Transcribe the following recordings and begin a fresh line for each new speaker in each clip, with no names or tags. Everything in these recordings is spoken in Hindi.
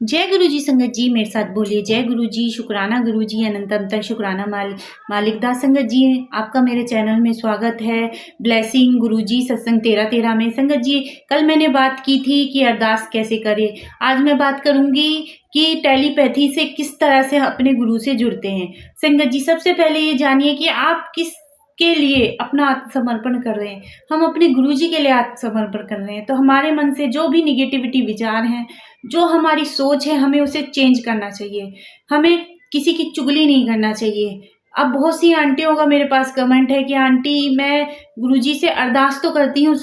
जय गुरु जी संगत जी, मेरे साथ बोलिए जय गुरु जी, शुक्राना गुरु जी, अनंत शुक्राना मालिक दास संगत जी। आपका मेरे चैनल में स्वागत है। ब्लेसिंग गुरु जी सत्संग 13-13 में। संगत जी, कल मैंने बात की थी कि अरदास कैसे करें। आज मैं बात करूंगी कि टेलीपैथी से किस तरह से अपने गुरु से जुड़ते हैं। संगत जी, सबसे पहले ये जानिए कि आप किस के लिए अपना आत्मसमर्पण कर रहे हैं। हम अपने गुरुजी के लिए आत्मसमर्पण कर रहे हैं, तो हमारे मन से जो भी निगेटिविटी विचार हैं, जो हमारी सोच है, हमें उसे चेंज करना चाहिए। हमें किसी की चुगली नहीं करना चाहिए। अब बहुत सी आंटियों का मेरे पास कमेंट है कि आंटी, मैं गुरुजी से अरदास तो करती हूँ,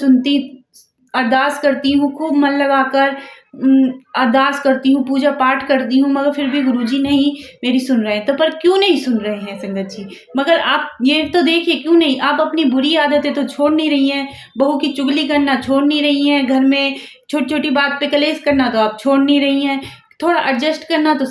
अरदास करती हूँ, खूब मन लगाकर अरदास करती हूँ, पूजा पाठ करती हूँ, मगर फिर भी गुरुजी नहीं मेरी सुन रहे हैं। तो पर क्यों नहीं सुन रहे हैं संगत जी? मगर आप ये तो देखिए, क्यों नहीं? आप अपनी बुरी आदतें तो छोड़ नहीं रही हैं। बहू की चुगली करना छोड़ नहीं रही हैं, घर में छोटी छोटी बात पे कलेश करना तो आप छोड़ नहीं रही हैं, थोड़ा एडजस्ट करना तो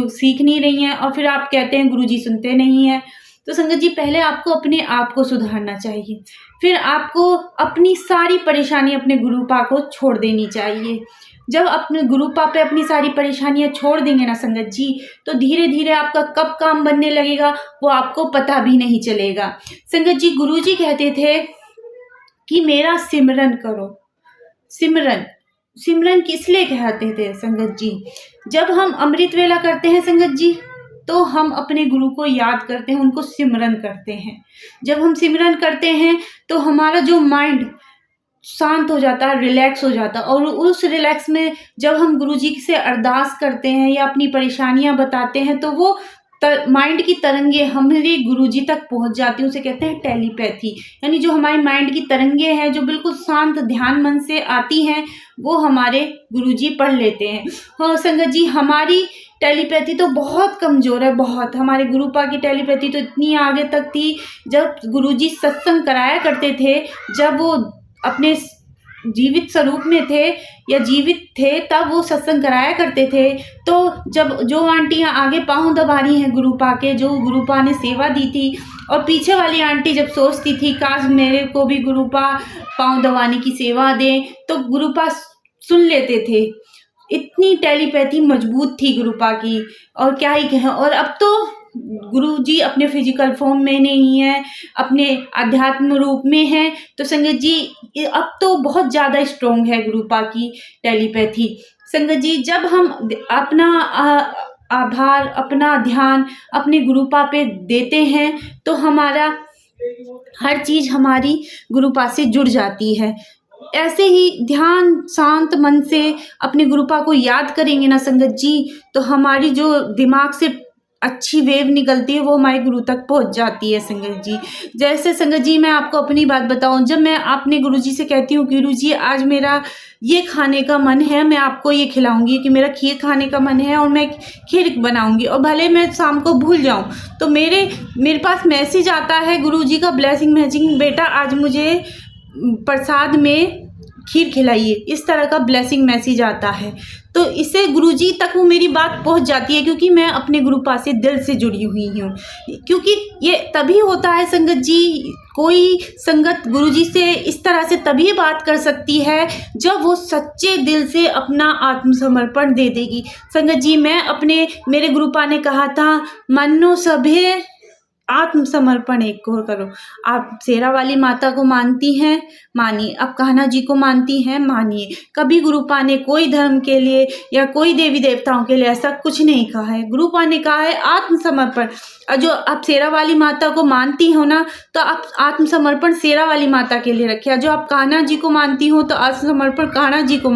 सीख नहीं रही हैं, और फिर आप कहते हैं गुरुजी सुनते नहीं हैं। तो संगत जी, पहले आपको अपने आप को सुधारना चाहिए, फिर आपको अपनी सारी परेशानी अपने गुरुपा को छोड़ देनी चाहिए। जब अपने गुरुपा पे अपनी सारी परेशानियां छोड़ देंगे ना संगत जी, तो धीरे धीरे आपका कब काम बनने लगेगा वो आपको पता भी नहीं चलेगा। संगत जी, गुरुजी कहते थे कि मेरा सिमरन करो। सिमरन सिमरन किस लिए कहते थे संगत जी? जब हम अमृत वेला करते हैं संगत जी, तो हम अपने गुरु को याद करते हैं, उनको सिमरन करते हैं। जब हम सिमरन करते हैं तो हमारा जो माइंड शांत हो जाता है, रिलैक्स हो जाता है, और उस रिलैक्स में जब हम गुरुजी से अरदास करते हैं या अपनी परेशानियां बताते हैं, तो वो माइंड की तरंगे हमारे गुरुजी तक पहुंच जाती हैं। उसे कहते हैं टेलीपैथी। यानी जो हमारे माइंड की तरंगे हैं, जो बिल्कुल शांत ध्यान मन से आती हैं, वो हमारे गुरुजी पढ़ लेते हैं। हाँ संगत जी, हमारी टेलीपैथी तो बहुत कमज़ोर है, बहुत। हमारे गुरुपा की टेलीपैथी तो इतनी आगे तक थी, जब गुरुजी सत्संग कराया करते थे, जब वो अपने जीवित स्वरूप में थे या जीवित थे, तब वो सत्संग कराया करते थे। तो जब जो आंटियां आगे पाँव दबा रही हैं गुरुपा के, जो गुरुपा ने सेवा दी थी, और पीछे वाली आंटी जब सोचती थी काश मेरे को भी गुरुपा पाँव दबाने की सेवा दें, तो गुरुपा सुन लेते थे। इतनी टेलीपैथी मजबूत थी गुरुपा की, और क्या ही कहें। और अब तो गुरुजी अपने फिजिकल फॉर्म में नहीं है, अपने आध्यात्म रूप में है। तो संगत जी, अब तो बहुत ज़्यादा स्ट्रोंग है गुरुपा की टेलीपैथी। संगत जी, जब हम अपना आभार, अपना ध्यान अपने गुरुपा पे देते हैं, तो हमारा हर चीज़ हमारी गुरुपा से जुड़ जाती है। ऐसे ही ध्यान शांत मन से अपने गुरुपा को याद करेंगे ना संगत जी, तो हमारी जो दिमाग से अच्छी वेव निकलती है, वो हमारे गुरु तक पहुंच जाती है संगत जी। जैसे संगत जी, मैं आपको अपनी बात बताऊं, जब मैं अपने गुरुजी से कहती हूँ गुरुजी आज मेरा ये खाने का मन है, मैं आपको ये खिलाऊंगी, कि मेरा खीर खाने का मन है और मैं खीर बनाऊंगी, और भले मैं शाम को भूल जाऊं, तो मेरे पास मैसेज आता है गुरुजी का, ब्लेसिंग मैचिंग, बेटा आज मुझे प्रसाद में खीर खिलाइए। इस तरह का ब्लेसिंग मैसेज आता है। तो इससे गुरुजी तक वो मेरी बात पहुंच जाती है, क्योंकि मैं अपने गुरुपा से दिल से जुड़ी हुई हूँ। क्योंकि ये तभी होता है संगत जी, कोई संगत गुरुजी से इस तरह से तभी बात कर सकती है जब वो सच्चे दिल से अपना आत्मसमर्पण दे देगी। संगत जी, मेरे गुरुपा ने कहा था, मनो सभे आत्मसमर्पण एक और करो। आप शेरा वाली माता को मानती हैं, मानिए। आप कान्हा जी को मानती हैं, मानिए। कभी गुरुपा ने कोई धर्म के लिए या कोई देवी देवताओं के लिए ऐसा कुछ नहीं कहा है। गुरुपा ने कहा है आत्मसमर्पण। और जो आप शेरा वाली माता को मानती हो ना, तो आप आत्मसमर्पण शेरा वाली माता के लिए रखिए। जो आप कान्हा जी को मानती हो, तो आत्मसमर्पण कान्हा जी को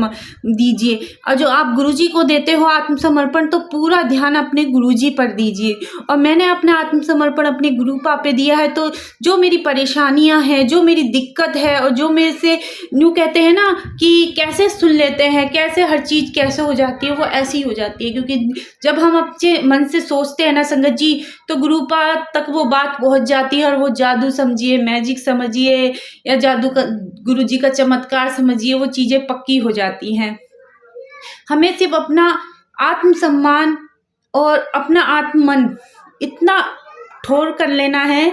दीजिए। और जो आप गुरुजी को देते हो आत्मसमर्पण, तो पूरा ध्यान अपने गुरुजी पर दीजिए। और मैंने अपना आत्मसमर्पण अपने गुरुपा पे दिया है, तो जो मेरी परेशानियां हैं, जो मेरी दिक्कत है, और जो मेरे से यूँ कहते हैं ना कि कैसे सुन लेते हैं, कैसे हर चीज़ कैसे हो जाती है, वो ऐसी हो जाती है। क्योंकि जब हम अपने मन से सोचते हैं ना संगत जी, तो गुरुपा तक वो बात पहुंच जाती है, और वो जादू समझिए, मैजिक समझिए, या जादू का गुरुजी का चमत्कार समझिए, वो चीज़ें पक्की हो जाती हैं। हमें सिर्फ अपना आत्मसम्मान और अपना आत्ममन इतना ठोर कर लेना है,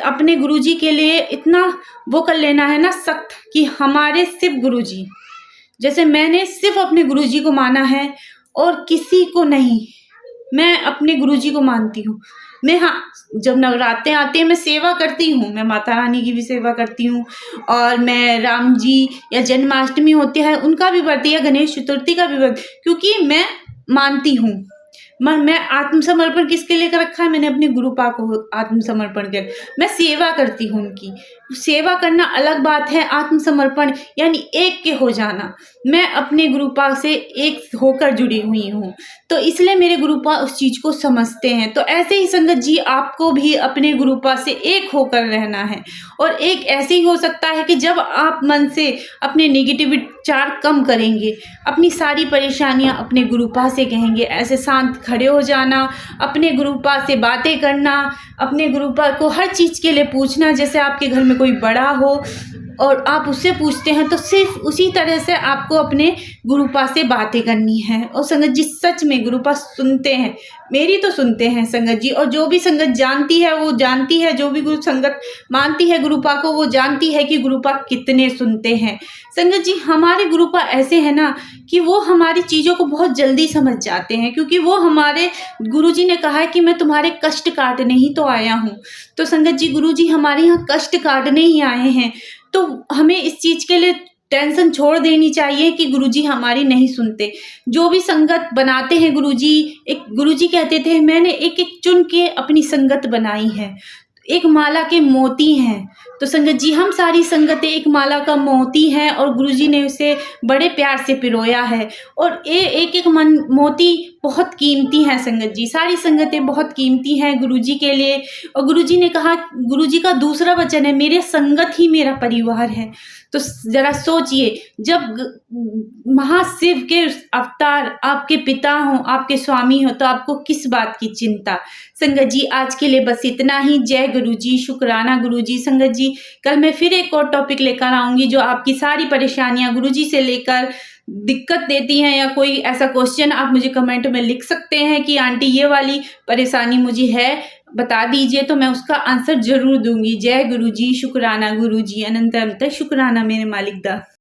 अपने गुरुजी के लिए इतना वो कर लेना है ना सख्त, कि हमारे सिर्फ गुरुजी, जैसे मैंने सिर्फ अपने गुरुजी को माना है, और किसी को नहीं। मैं अपने गुरुजी को मानती हूँ। मैं हाँ, जब नवरात्रे आते हैं मैं सेवा करती हूँ, मैं माता रानी की भी सेवा करती हूँ और मैं राम जी या जन्माष्टमी होती है उनका भी व्रत या गणेश चतुर्थी का भी व्रत, क्योंकि मैं मानती हूँ। मैं आत्मसमर्पण किसके लिए कर रखा है? मैंने अपने गुरुपा को आत्मसमर्पण कर, मैं सेवा करती हूँ उनकी। सेवा करना अलग बात है, आत्मसमर्पण यानी एक के हो जाना। मैं अपने गुरुपा से एक होकर जुड़ी हुई हूँ, तो इसलिए मेरे गुरुपा उस चीज़ को समझते हैं। तो ऐसे ही संगत जी आपको भी अपने गुरुपा से एक होकर रहना है, और एक ऐसे ही हो सकता है कि जब आप मन से अपने नेगेटिव विचार कम करेंगे, अपनी सारी परेशानियां अपने गुरुपा से कहेंगे, ऐसे शांत खड़े हो जाना, अपने गुरुपा से बातें करना, अपने गुरुपा को हर चीज़ के लिए पूछना। जैसे आपके घर में कोई बड़ा हो और आप उससे पूछते हैं, तो सिर्फ उसी तरह से आपको अपने गुरुपा से बातें करनी है। और संगत जी सच में गुरुपा सुनते हैं, मेरी तो सुनते हैं संगत जी। और जो भी संगत जानती है वो जानती है, जो भी गुरु संगत मानती है गुरुपा को वो जानती है कि गुरुपा कितने सुनते हैं। संगत जी हमारे गुरुपा ऐसे हैं ना कि वो हमारी चीज़ों को बहुत जल्दी समझ जाते हैं, क्योंकि वो हमारे गुरुजी ने कहा है कि मैं तुम्हारे कष्ट काटने ही तो आया हूँ। तो संगत जी गुरुजी हमारे यहाँ कष्ट काटने ही आए हैं, तो हमें इस चीज़ के लिए टेंशन छोड़ देनी चाहिए कि गुरुजी हमारी नहीं सुनते। जो भी संगत बनाते हैं गुरुजी, एक गुरुजी कहते थे मैंने एक एक चुन के अपनी संगत बनाई है, एक माला के मोती हैं। तो संगत जी हम सारी संगतें एक माला का मोती हैं, और गुरुजी ने उसे बड़े प्यार से पिरोया है, और एक एक मोती बहुत कीमती हैं संगत जी। सारी संगतें बहुत कीमती हैं गुरुजी के लिए। और गुरुजी ने कहा, गुरुजी का दूसरा वचन है, मेरे संगत ही मेरा परिवार है। तो जरा सोचिए, जब महाशिव के अवतार आपके पिता हो, आपके स्वामी हो, तो आपको किस बात की चिंता। संगत जी आज के लिए बस इतना ही। जय गुरुजी, शुक्राना गुरुजी। संगत जी कल मैं फिर एक और टॉपिक लेकर आऊंगी जो आपकी सारी परेशानियां गुरुजी से लेकर दिक्कत देती हैं, या कोई ऐसा क्वेश्चन आप मुझे कमेंट में लिख सकते हैं कि आंटी ये वाली परेशानी मुझे है, बता दीजिए, तो मैं उसका आंसर जरूर दूंगी। जय गुरुजी, शुक्राना गुरुजी, अनंत अनंत शुक्राना मेरे मालिक दा।